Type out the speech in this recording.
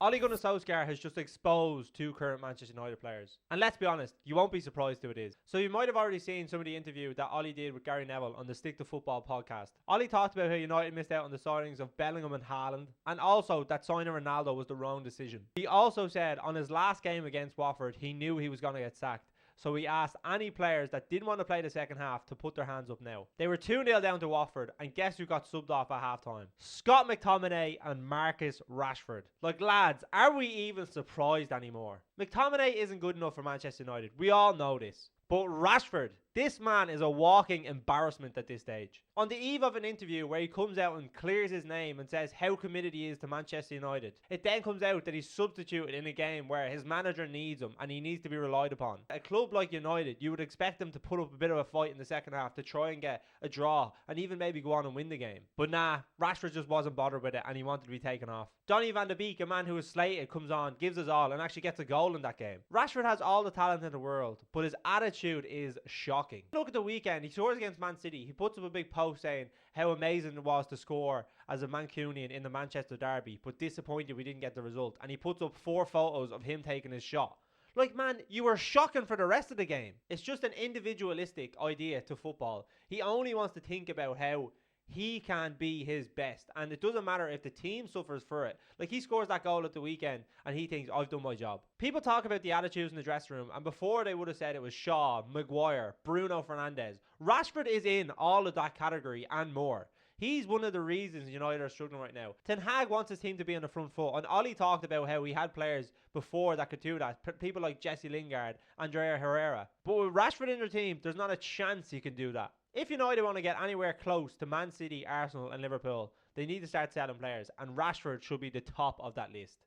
Ole Gunnar Solskjaer has just exposed two current Manchester United players. And let's be honest, you won't be surprised who it is. So you might have already seen some of the interview that Ole did with Gary Neville on the Stick to Football podcast. Ole talked about how United missed out on the signings of Bellingham and Haaland, and also that signing Ronaldo was the wrong decision. He also said on his last game against Watford, he knew he was going to get sacked. So he asked any players that didn't want to play the second half to put their hands up now. They were 2-0 down to Watford, and guess who got subbed off at halftime? Scott McTominay and Marcus Rashford. Like, lads, are we even surprised anymore? McTominay isn't good enough for Manchester United. We all know this. But Rashford, this man is a walking embarrassment at this stage. On the eve of an interview where he comes out and clears his name and says how committed he is to Manchester United, it then comes out that he's substituted in a game where his manager needs him and he needs to be relied upon. A club like United, you would expect them to put up a bit of a fight in the second half to try and get a draw and even maybe go on and win the game. But nah, Rashford just wasn't bothered with it and he wanted to be taken off. Donny van de Beek, a man who was slated, comes on, gives us all and actually gets a goal in that game. Rashford has all the talent in the world, but his attitude is shocking. Look at the weekend, he scores against Man City. He puts up a big post saying how amazing it was to score as a Mancunian in the Manchester derby, but disappointed we didn't get the result. And he puts up 4 photos of him taking his shot. Like, man, you were shocking for the rest of the game. It's just an individualistic idea to football. He only wants to think about how he can be his best, and it doesn't matter if the team suffers for it. Like, he scores that goal at the weekend and he thinks, I've done my job. People talk about the attitudes in the dressing room, and before they would have said it was Shaw, Maguire, Bruno Fernandes. Rashford is in all of that category and more. He's one of the reasons United are struggling right now. Ten Hag wants his team to be on the front foot, and Ole talked about how he had players before that could do that. People like Jesse Lingard, Andrea Herrera. But with Rashford in their team, there's not a chance he can do that. If United want to get anywhere close to Man City, Arsenal and Liverpool, they need to start selling players, and Rashford should be the top of that list.